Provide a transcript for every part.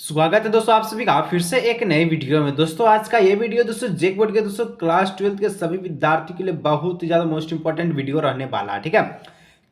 स्वागत है दोस्तों आप सभी का फिर से एक नई वीडियो में। दोस्तों आज का ये वीडियो दोस्तों जेक बोर्ड के दोस्तों क्लास 12 के सभी विद्यार्थियों के लिए बहुत ही ज्यादा मोस्ट इंपॉर्टेंट वीडियो रहने वाला है, ठीक है।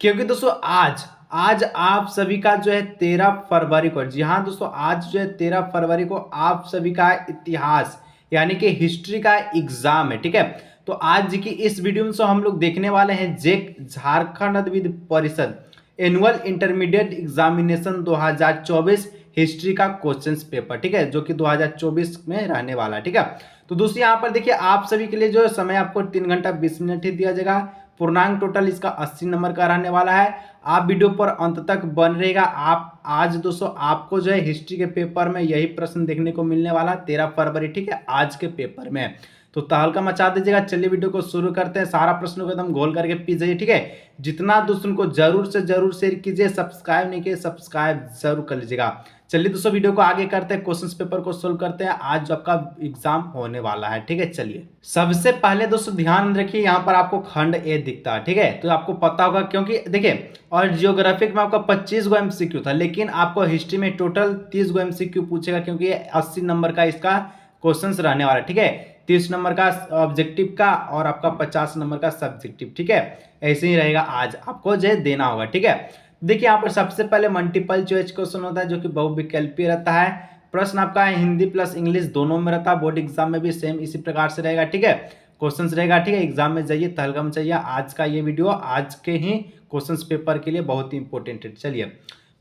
क्योंकि दोस्तों आज आज आप सभी का जो है 13 फरवरी को, जी हाँ दोस्तों, आज जो है 13 फरवरी को आप सभी का इतिहास यानी कि हिस्ट्री का एग्जाम है, ठीक है। तो आज की इस वीडियो में हम लोग देखने वाले हैं जेक झारखंड विधि परिषद एनुअल इंटरमीडिएट एग्जामिनेशन 2024 हिस्ट्री का क्वेश्चंस पेपर, ठीक है, जो कि 2024 में रहने वाला है, ठीक है। तो दोस्तों यहाँ पर देखिए आप सभी के लिए जो समय आपको 3 घंटा 20 मिनट ही दिया जाएगा। पूर्णांक टोटल इसका 80 नंबर का रहने वाला है। आप वीडियो पर अंत तक बन रहेगा। आप आज दोस्तों आपको जो है हिस्ट्री के पेपर में यही प्रश्न देखने को मिलने वाला है 13 फरवरी, ठीक है, आज के पेपर में। तो तहलका मचा दीजिएगा। चलिए वीडियो को शुरू करते हैं। सारा प्रश्नों को एकदम गोल करके पीजिए, ठीक है। जितना दोस्तों को जरूर से जरूर शेयर कीजिए। सब्सक्राइब नहीं किए सब्सक्राइब जरूर कर लीजिएगा। चलिए दोस्तों वीडियो को आगे करते हैं, क्वेश्चंस पेपर को सोल्व करते हैं। आज जो आपका एग्जाम होने वाला है, ठीक है। चलिए सबसे पहले दोस्तों ध्यान रखिए, यहाँ पर आपको खंड ए दिखता है, ठीक है। तो आपको पता होगा क्योंकि देखिए, और जियोग्राफिक में आपका 25 गो एमसीक्यू था, लेकिन आपको हिस्ट्री में टोटल 30 गो एमसीक्यू पूछेगा, क्योंकि 80 नंबर का इसका क्वेश्चन रहने वाला है, ठीक है। 30 नंबर का ऑब्जेक्टिव का और आपका 50 नंबर का सब्जेक्टिव, ठीक है। ऐसे ही रहेगा, आज आपको जो देना होगा, ठीक है। देखिए यहाँ पर सबसे पहले मल्टीपल चॉइस क्वेश्चन होता है, जो कि बहुविकल्पीय रहता है। प्रश्न आपका हिंदी प्लस इंग्लिश दोनों में रहता है। बोर्ड एग्जाम में भी सेम इसी प्रकार से रहेगा, ठीक है। क्वेश्चंस रहेगा, ठीक है। एग्जाम में जाइए, तहलका में चाहिए। आज का ये वीडियो आज के ही क्वेश्चंस पेपर के लिए बहुत ही इंपॉर्टेंट है। चलिए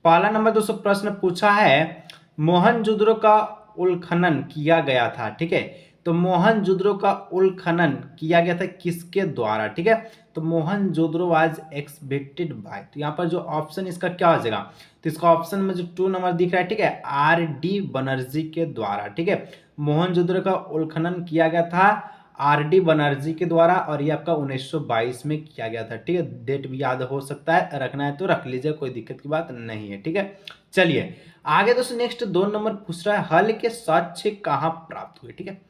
पहला नंबर दोस्तों प्रश्न पूछा है, मोहनजोदड़ो का उत्खनन किया गया था, ठीक है। तो मोहनजोदड़ो का उत्खनन किया गया था किसके द्वारा, ठीक है। तो मोहनजोदड़ो वाज एक्सकवेटेड बाय, तो यहाँ पर जो ऑप्शन इसका क्या हो जाएगा, तो इसका ऑप्शन में जो 2 नंबर दिख रहा है, ठीक है, आर.डी. बनर्जी के द्वारा, ठीक है। मोहनजोदड़ो का उत्खनन किया गया था आर.डी. बनर्जी के द्वारा, और ये आपका 1922 में किया गया था, ठीक है। डेट भी याद हो सकता है, रखना है तो रख लीजिए, कोई दिक्कत की बात नहीं है, ठीक है। चलिए आगे दोस्तों नेक्स्ट 2 नंबर पूछ रहा है, हल के साक्ष्य कहाँ प्राप्त हुए, ठीक है।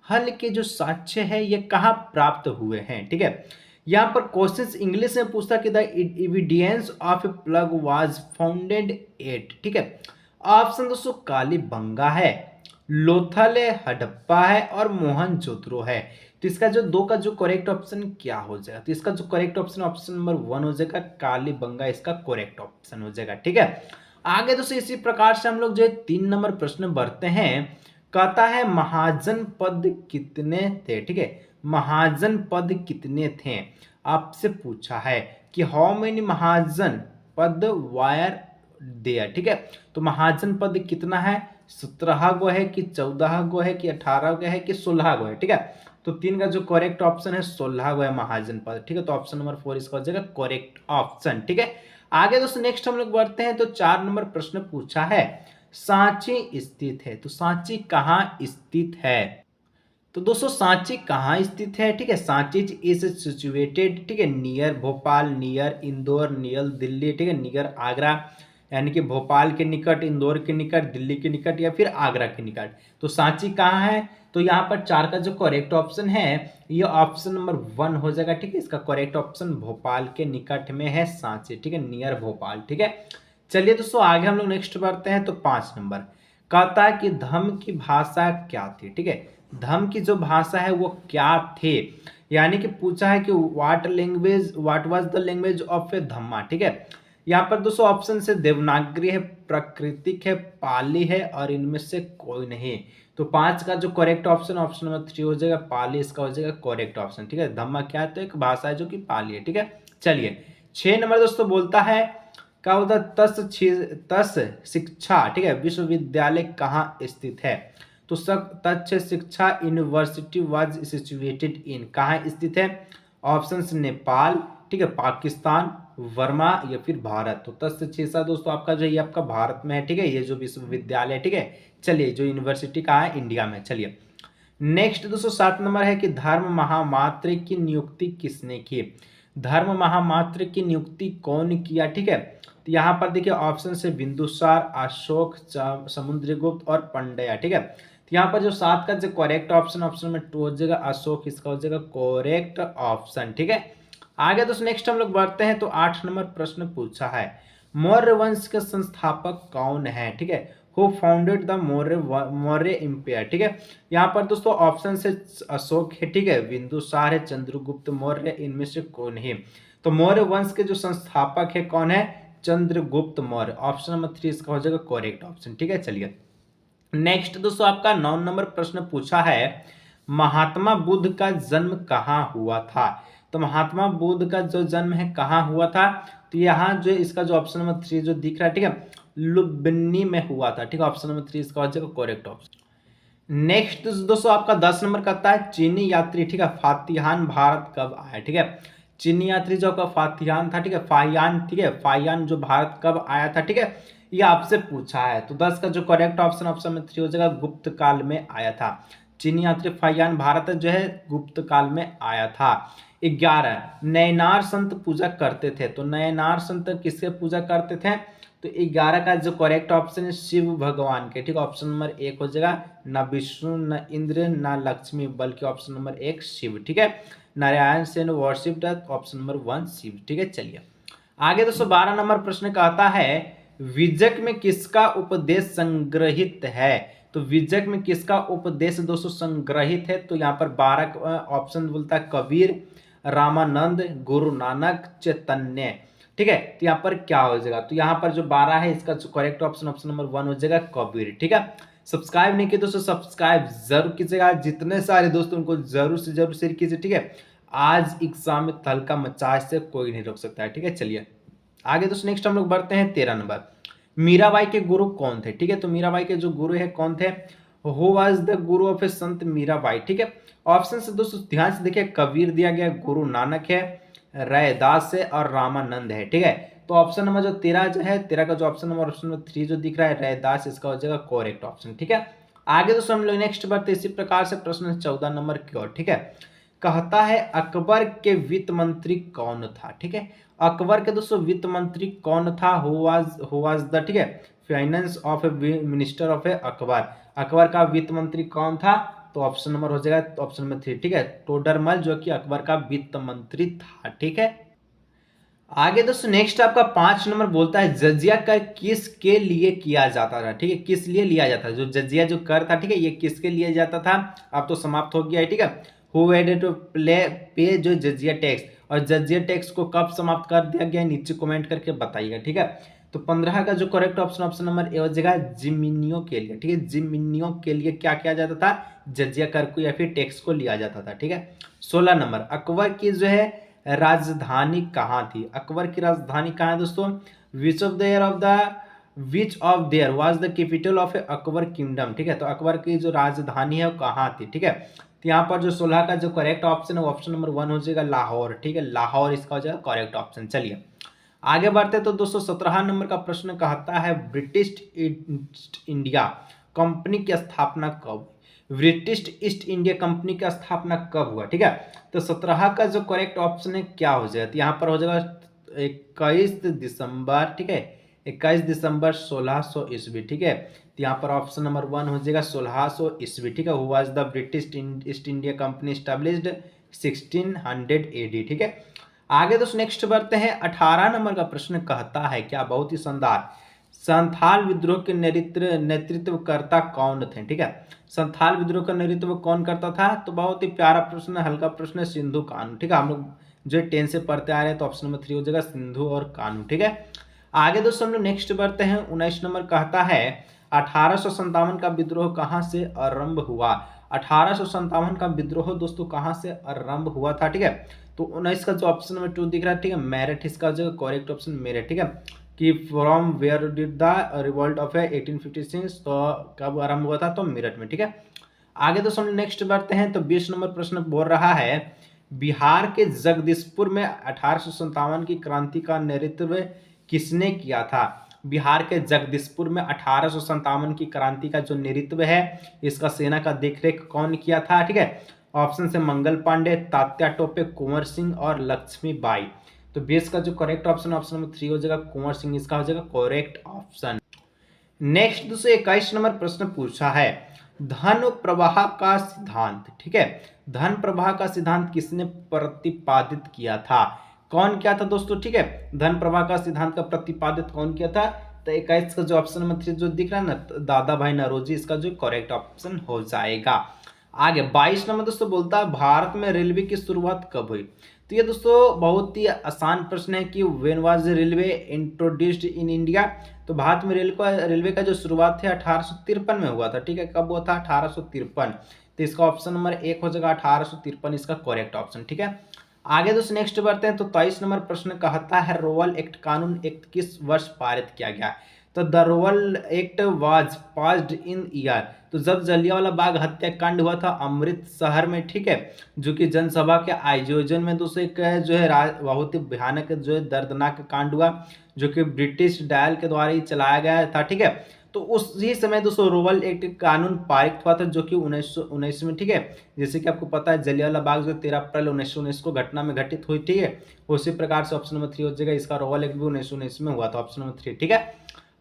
हल के जो साक्ष्य है ये कहाँ प्राप्त हुए हैं, ठीक है। यहाँ पर क्वेश्चंस इंग्लिश में पूछता कि the evidence of a plug was founded at, ठीक है। ऑप्शन दोस्तों कालीबंगा है, लोथल है, हड़प्पा है और मोहनजोदड़ो है। तो इसका जो 2 का जो करेक्ट ऑप्शन क्या हो जाएगा, तो इसका जो करेक्ट ऑप्शन ऑप्शन नंबर 1 हो जाएगा, कालीबंगा इसका करेक्ट ऑप्शन हो जाएगा, ठीक है। आगे दोस्तों इसी प्रकार से हम लोग जो है 3 नंबर प्रश्न बढ़ते हैं। कहता है महाजन पद कितने थे, ठीक है। महाजन पद कितने थे आपसे पूछा है कि हाउ मेनी महाजन पद वायर देयर, ठीक है। तो महाजन पद कितना है, 17 गो है कि 14 गो है कि 18 गो है कि 16 गो है, ठीक है। तो 3 का जो करेक्ट ऑप्शन है 16 गो है महाजन पद, ठीक है। तो ऑप्शन नंबर 4 इसका हो जाएगा करेक्ट ऑप्शन, ठीक है। आगे दोस्तों नेक्स्ट हम लोग बढ़ते हैं। तो 4 नंबर प्रश्न पूछा है, सांची स्थित है, तो सांची कहाँ स्थित है। तो दोस्तों सांची कहाँ स्थित है, ठीक है। सांची इज सिचुएटेड, ठीक है, near Bhopal, near Indore, near Delhi, ठीक है, नियर आगरा, यानी कि भोपाल के निकट, इंदौर के निकट, दिल्ली के निकट या फिर आगरा के निकट। तो सांची कहाँ है, तो यहाँ पर 4 का जो करेक्ट ऑप्शन है ये ऑप्शन नंबर 1 हो जाएगा, ठीक है। इसका करेक्ट ऑप्शन भोपाल के निकट में है सांची, ठीक है, नियर भोपाल, ठीक है। चलिए दोस्तों आगे हम लोग नेक्स्ट बढ़ते हैं। तो 5 नंबर कहता है कि धम्म की भाषा क्या थी, ठीक है। धम्म की जो भाषा है वो क्या थे, यानी कि पूछा है कि what was the language of a Dhamma, ठीक है। यहाँ पर दोस्तों ऑप्शन से देवनागरी है, प्राकृतिक है, पाली है और इनमें से कोई नहीं। तो 5 का जो करेक्ट ऑप्शन ऑप्शन नंबर 3 हो जाएगा, पाली इसका हो जाएगा करेक्ट ऑप्शन, ठीक है। धम्मा क्या है, तो एक भाषा है जो कि पाली है, ठीक है। चलिए 6 नंबर दोस्तों बोलता है क्या होता है, तस् शिक्षा, ठीक है, विश्वविद्यालय कहाँ स्थित है। तो तक्ष शिक्षा यूनिवर्सिटी वाज सिचुएटेड इन, कहाँ स्थित है। ऑप्शंस नेपाल, ठीक है, पाकिस्तान, वर्मा या फिर भारत। तो तस् शिक्षा दोस्तों आपका जो ये आपका भारत में है, ठीक है, ये जो विश्वविद्यालय है, ठीक है। चलिए जो यूनिवर्सिटी कहाँ है, इंडिया में। चलिए नेक्स्ट दोस्तों 7 नंबर है कि धर्म महामात्र की नियुक्ति किसने की। धर्म महामात्र की नियुक्ति कौन किया, ठीक है। तो यहाँ पर देखिए ऑप्शन से बिंदुसार, अशोक, समुद्रगुप्त और पंड्या, ठीक है। तो यहाँ पर जो 7 का जो करेक्ट ऑप्शन ऑप्शन में 2 हो जाएगा, अशोक इसका हो जाएगा करेक्ट ऑप्शन, ठीक है। आगे दोस्तों नेक्स्ट हम लोग बढ़ते हैं। तो 8 नंबर प्रश्न पूछा है, मौर्य वंश के संस्थापक कौन है, ठीक है। Who founded the Maurya empire. ठीक है, यहाँ पर दोस्तों ऑप्शन से अशोक है, ठीक है, बिंदुसार है, चंद्रगुप्त मौर्य, इनमें से कौन है? तो मौर्य वंश के जो संस्थापक है कौन है? चंद्रगुप्त मौर्य। ऑप्शन नंबर 3 इसका हो जाएगा करेक्ट ऑप्शन। ठीक है, चलिए नेक्स्ट दोस्तों आपका 9 नंबर प्रश्न पूछा है, महात्मा बुद्ध का जन्म कहाँ हुआ था? तो महात्मा बुद्ध का जो जन्म है कहाँ हुआ था? तो यहाँ जो इसका जो ऑप्शन नंबर 3 जो दिख रहा है, ठीक है, लुम्बिनी में हुआ था। ठीक है, ऑप्शन नंबर 3 इसका हो जाएगा करेक्ट ऑप्शन। नेक्स्ट दोस्तों आपका 10 नंबर कहता है, चीनी यात्री, ठीक है, फातिहान भारत कब आया? ठीक है, चीनी यात्री जो आपका फातिहान था, ठीक है, फाहियान, ठीक है, फाहियान जो भारत कब आया था? ठीक है, ये आपसे पूछा है। तो 10 का जो करेक्ट ऑप्शन ऑप्शन में 3 हो जाएगा, गुप्त काल में आया था। चीनी यात्री फाहियान भारत जो है गुप्त काल में आया था। 11 नयनार संत पूजा करते थे। तो नयनार संत किसके पूजा करते थे? तो 11 का जो करेक्ट ऑप्शन है शिव भगवान के। ठीक है, ऑप्शन नंबर 1 हो जाएगा, न विष्णु न इंद्र न लक्ष्मी, बल्कि ऑप्शन नंबर 1 शिव। ठीक है, Narayan Sen worshipped, option number 1 Shiva. ठीक है, चलिए आगे दोस्तों 12 नंबर प्रश्न कहता है, विजक में किसका उपदेश संग्रहित है? तो विजक में किसका उपदेश दोस्तों संग्रहित है? तो यहाँ पर 12 ऑप्शन बोलता है, कबीर, रामानंद, गुरु नानक, चैतन्य। ठीक है, तो यहाँ पर क्या हो जाएगा? तो यहाँ पर जो 12 है इसका जो करेक्ट ऑप्शन ऑप्शन नंबर 1 हो जाएगा, कबीर। ठीक है, सब्सक्राइब नहीं किया दोस्तों सब्सक्राइब जरूर कीजिएगा, जितने सारे दोस्तों उनको जरूर से जरूर शेयर कीजिए। ठीक है, आज एग्जाम में तहलका मचाए से कोई नहीं रोक सकता है। ठीक है, चलिए आगे दोस्तों नेक्स्ट हम लोग बढ़ते हैं 13 नंबर, मीराबाई के गुरु कौन थे? ठीक है, तो मीराबाई के जो गुरु है कौन थे? Who was the Guru of ए संत मीराबाई? ठीक है, ऑप्शन से दोस्तों ध्यान से देखिए, कबीर दिया गया, गुरु नानक है, रैदास है और रामानंद है। ठीक है, तो ऑप्शन नंबर जो 13 जो है, 13 का जो ऑप्शन नंबर 3 जो दिख रहा है रैदास, इसका हो जाएगा करेक्ट ऑप्शन। ठीक है, आगे दोस्तों हम लोग नेक्स्ट बढ़ते इसी प्रकार से प्रश्न 14 नंबर की ओर। ठीक है, कहता है अकबर के वित्त मंत्री कौन था? ठीक है, अकबर के दोस्तों वित्त मंत्री कौन था? हु वाज द, ठीक है, finance of a minister of a Akbar. Akbar का वित्त मंत्री कौन था? तो ऑप्शन नंबर हो जाएगा ऑप्शन नंबर 3। ठीक है, टोडरमल जो कि अकबर का वित्त मंत्री था। ठीक है, आगे दोस्तों नेक्स्ट आपका 5 नंबर बोलता है, जजिया कर किस के लिए किया जाता था? ठीक है, किस लिए लिया जाता था? जो जजिया जो कर था, ठीक है, ये किसके लिए जाता था? अब तो समाप्त हो गया है। ठीक है, हु हैड टू पे जो जजिया टैक्स, और जजिया टैक्स को कब समाप्त कर दिया गया नीचे कमेंट करके बताइएगा। ठीक है, तो 15 का जो correct option option number A हो जाएगा, जिमिनियो के लिए। ठीक है, जिमिनियो के लिए क्या किया जाता था? जजिया कर को या फिर टैक्स को लिया जाता था। ठीक है, 16 नंबर, अकबर की जो है राजधानी कहाँ थी? अकबर की राजधानी कहाँ है दोस्तों? Which of their was the capital of Akbar kingdom? ठीक है, तो अकबर की जो राजधानी है वो कहाँ थी? ठीक है, तो यहाँ पर जो 16 का जो करेक्ट ऑप्शन है ऑप्शन नंबर 1 हो जाएगा, लाहौर। ठीक है, लाहौर इसका हो जाएगा करेक्ट ऑप्शन। चलिए आगे बढ़ते तो दोस्तों 17 नंबर का प्रश्न कहता है, ब्रिटिश ईस्ट इंडिया कंपनी की स्थापना कब? ब्रिटिश ईस्ट इंडिया कंपनी की स्थापना कब हुआ? ठीक है, तो 17 का जो करेक्ट ऑप्शन है क्या हो जाएगा? तो यहाँ पर हो जाएगा 21 दिसंबर। ठीक है, 21 दिसंबर 1600 ईस्वी। ठीक है, तो यहाँ पर ऑप्शन नंबर 1 हो जाएगा 1600 ईस्वी। ठीक है, who was the British east India company established 1600 AD। ठीक है, आगे दोस्तों नेक्स्ट बढ़ते हैं 18 नंबर का प्रश्न कहता है क्या? बहुत ही शानदार, संथाल विद्रोह के नेतृत्वकर्ता कौन थे? ठीक है, संथाल विद्रोह का नेतृत्व कौन करता था? तो बहुत ही प्यारा प्रश्न, हल्का प्रश्न, सिंधु कानू। ठीक है, हम लोग जो 10 से पढ़ते आ रहे हैं, तो ऑप्शन नंबर 3 हो जाएगा सिंधु और कानू। ठीक है, आगे दोस्तों हम लोग नेक्स्ट बढ़ते हैं 19 नंबर कहता है, 1857 का विद्रोह कहाँ से आरंभ हुआ? 1857 का विद्रोह दोस्तों कहाँ से आरंभ हुआ था? ठीक है, तो 19 का जो ऑप्शन नंबर 2 दिख रहा है, ठीक है, मेरठ इसका जो करेक्ट ऑप्शन मेरठ। ठीक है, कि from where did the revolt of 1856, तो कब आरंभ हुआ था? तो मेरठ में। ठीक है, आगे दोस्तों हम नेक्स्ट बढ़ते हैं तो 20 नंबर प्रश्न बोल रहा है, बिहार के जगदीशपुर में 1857 की क्रांति का नेतृत्व किसने किया था? बिहार के जगदीशपुर में 1857 की क्रांति का जो नेतृत्व है, इसका सेना का देखरेख कौन किया था? ठीक है, ऑप्शन से मंगल पांडे, तात्या टोपे, कुंवर सिंह और लक्ष्मीबाई। तो 20 का जो करेक्ट ऑप्शन ऑप्शन नंबर 3 हो जाएगा, कुंवर सिंह इसका हो जाएगा करेक्ट ऑप्शन। नेक्स्ट दोस्तों 21 नंबर प्रश्न पूछा है, धन प्रवाह का सिद्धांत। ठीक है, धन प्रवाह का सिद्धांत किसने प्रतिपादित किया था? कौन किया था दोस्तों? ठीक है, धन प्रवाह का सिद्धांत का प्रतिपादित कौन किया था? तो 21 का जो ऑप्शन नंबर 3 जो दिख रहा है ना, दादा भाई नौरोजी, इसका जो करेक्ट ऑप्शन हो जाएगा। आगे 22 नंबर दोस्तों बोलता है भारत में रेलवे की शुरुआत कब हुई। तो ये दोस्तों बहुत ही आसान प्रश्न है कि when was railway introduced in India. तो भारत में रेलवे का जो शुरुआत है 1853 में हुआ था। ठीक है, कब हुआ था? 1853। तो इसका ऑप्शन नंबर 1 हो जाएगा 1853, इसका करेक्ट ऑप्शन। ठीक है, आगे दोस्तों नेक्स्ट बढ़ते हैं। तो 23 नंबर प्रश्न कहता है रोवल एक्ट कानून एक्ट किस वर्ष पारित किया गया। तो the Rowlatt act was passed in year. तो जब जलियांवाला बाग हत्याकांड हुआ था अमृतसर में, ठीक है, जो कि जनसभा के आयोजन में दोस्तों एक जो है बहुत ही भयानक जो है दर्दनाक कांड हुआ, जो कि ब्रिटिश डायल के द्वारा ही चलाया गया था। ठीक है, तो उसी समय दोस्तों रोवल एक्ट कानून पारित हुआ था, जो कि 1919 में। ठीक है, जैसे कि आपको पता है जलियांवाला बाग जो 13 अप्रैल 1919 को घटना में घटित हुई। ठीक है, उसी प्रकार से ऑप्शन नंबर 3 हो जाएगा, इसका रोवल एक्ट भी 1919 में हुआ था, ऑप्शन नंबर 3। ठीक है,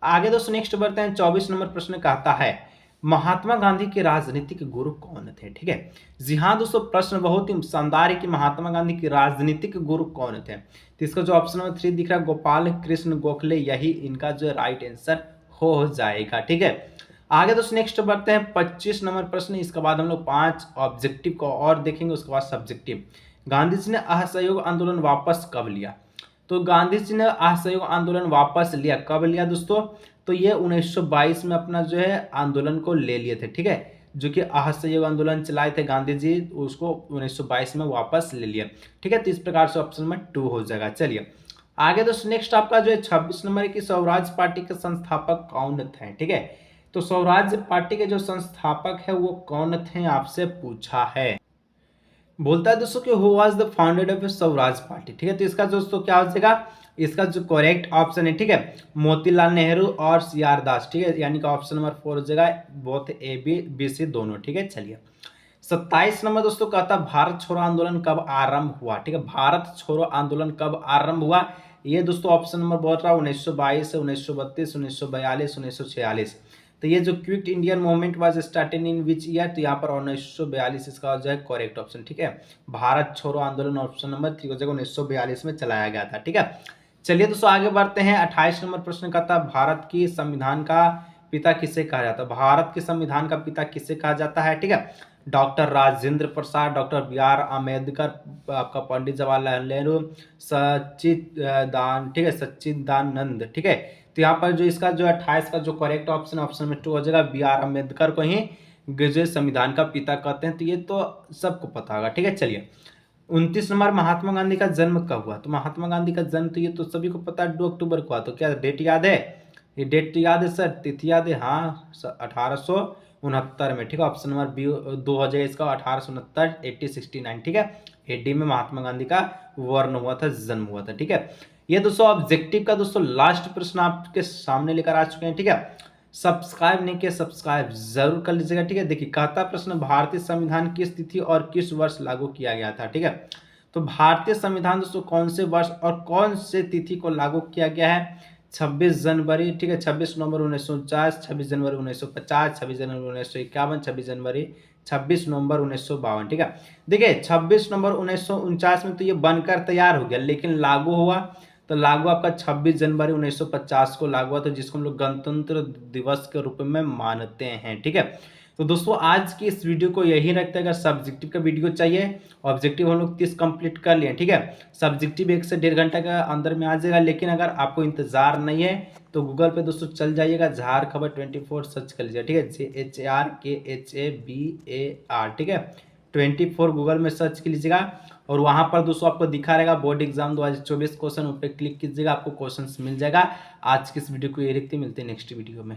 आगे दोस्तों नेक्स्ट बढ़ते हैं। 24 नंबर प्रश्न कहता है महात्मा गांधी के राजनीतिक गुरु कौन थे। ठीक है, जी हाँ दोस्तों, प्रश्न बहुत ही शानदार है कि महात्मा गांधी के राजनीतिक गुरु कौन थे। तो इसका जो ऑप्शन नंबर 3 दिख रहा है गोपाल कृष्ण गोखले, यही इनका जो राइट आंसर हो जाएगा। ठीक है, आगे दोस्तों नेक्स्ट बढ़ते हैं। 25 नंबर प्रश्न, इसके बाद हम लोग 5 ऑब्जेक्टिव को और देखेंगे, उसके बाद सब्जेक्टिव। गांधी जी ने असहयोग आंदोलन वापस कब लिया। तो गांधी जी ने असहयोग आंदोलन वापस लिया, कब लिया दोस्तों? तो ये 1922 में अपना जो है आंदोलन को ले लिए थे। ठीक है, जो कि असहयोग आंदोलन चलाए थे गांधी जी, उसको 1922 में वापस ले लिया। ठीक है, तो इस प्रकार से ऑप्शन नंबर 2 हो जाएगा। चलिए आगे दोस्तों नेक्स्ट आपका जो है 26 नंबर है कि स्वराज पार्टी के संस्थापक कौन थे। ठीक है, तो स्वराज पार्टी के जो संस्थापक है वो कौन थे, आपसे पूछा है। बोलता है दोस्तों कि who was the founder of Swaraj party. ठीक है, तो इसका दोस्तों क्या हो जाएगा, इसका जो करेक्ट ऑप्शन है, ठीक है, मोतीलाल नेहरू और सीआर दास। ठीक है, यानी कि ऑप्शन नंबर 4 हो जाएगा, both A B B C दोनों। ठीक है, चलिए 27 नंबर दोस्तों कहता भारत छोड़ो आंदोलन कब आरंभ हुआ। ठीक है, भारत छोड़ो आंदोलन कब आरंभ हुआ, ये दोस्तों ऑप्शन नंबर बोल रहा है 1922 से 1932 1942 1946। तो ये जो quit Indian movement was started in which year, तो यहाँ पर 1942 इसका हो जाएगा करेक्ट ऑप्शन। ठीक है, भारत छोड़ो आंदोलन ऑप्शन नंबर 3 हो जाएगा, 1942 में चलाया गया था। ठीक है, चलिए दोस्तों आगे बढ़ते हैं। 28 नंबर प्रश्न का था भारत की संविधान का पिता किसे कहा जाता है। भारत के संविधान का पिता किसे कहा जाता है। ठीक है, doctor Rajendra Prasad, doctor B R Ambedkar, आपका पंडित जवाहरलाल नेहरू, सच्चिदानंद। ठीक है, सच्चिदानंद। ठीक है, तो यहाँ पर जो इसका जो 28 का जो करेक्ट ऑप्शन ऑप्शन नंबर 2 हो जाएगा, बी आर अम्बेडकर को ही जो संविधान का पिता कहते हैं। तो ये तो सबको पता होगा। ठीक है, चलिए 29 नंबर महात्मा गांधी का जन्म कब हुआ। तो महात्मा गांधी का जन्म तो ये तो सभी को पता है 2 अक्टूबर को हुआ। तो क्या डेट याद है, ये डेट याद है सर, तिथि याद है। हाँ, 1869 में। ठीक है, ऑप्शन नंबर बी 2 हो जाएगा इसका, 1869 1869। ठीक है, एडी में महात्मा गांधी का वर्ण हुआ था, जन्म हुआ था। ठीक है, ये दोस्तों ऑब्जेक्टिव का दोस्तों लास्ट प्रश्न आपके सामने लेकर आ चुके हैं। ठीक है, सब्सक्राइब नहीं किया, सब्सक्राइब जरूर कर लीजिएगा। ठीक है, देखिए कहता प्रश्न भारतीय संविधान किस तिथि और किस वर्ष लागू किया गया था। ठीक है, तो भारतीय संविधान दोस्तों कौन से वर्ष और कौन से तिथि को लागू किया गया है, 26 जनवरी। ठीक है, 26 नवंबर 1949, 26 जनवरी 1950, 26 जनवरी 1951, 26 नवंबर 1952। ठीक है, देखिए 26 नवंबर 1949 में तो ये बनकर तैयार हो गया, लेकिन लागू हुआ तो लागू आपका 26 जनवरी 1950 को लागू हुआ, तो जिसको हम लोग गणतंत्र दिवस के रूप में मानते हैं। ठीक है, तो दोस्तों आज की इस वीडियो को यही रखते हैं। अगर सब्जेक्टिव का वीडियो चाहिए, ऑब्जेक्टिव हम लोग 30 कंप्लीट कर लिए। ठीक है, सब्जेक्टिव 1 से 1.5 घंटा के अंदर में आ जाएगा। लेकिन अगर आपको इंतजार नहीं है तो गूगल पे दोस्तों चल जाइएगा, झार खबर 24 सर्च कर लीजिए। ठीक है, JHRKHABAR। ठीक है, 24 गूगल में सर्च कर लीजिएगा और वहां पर दोस्तों आपको दिखा रहेगा बोर्ड एग्जाम 2024 क्वेश्चन, उस पर क्लिक कीजिएगा, आपको क्वेश्चंस मिल जाएगा। आज की इस वीडियो को ये रखते, मिलते हैं नेक्स्ट वीडियो में।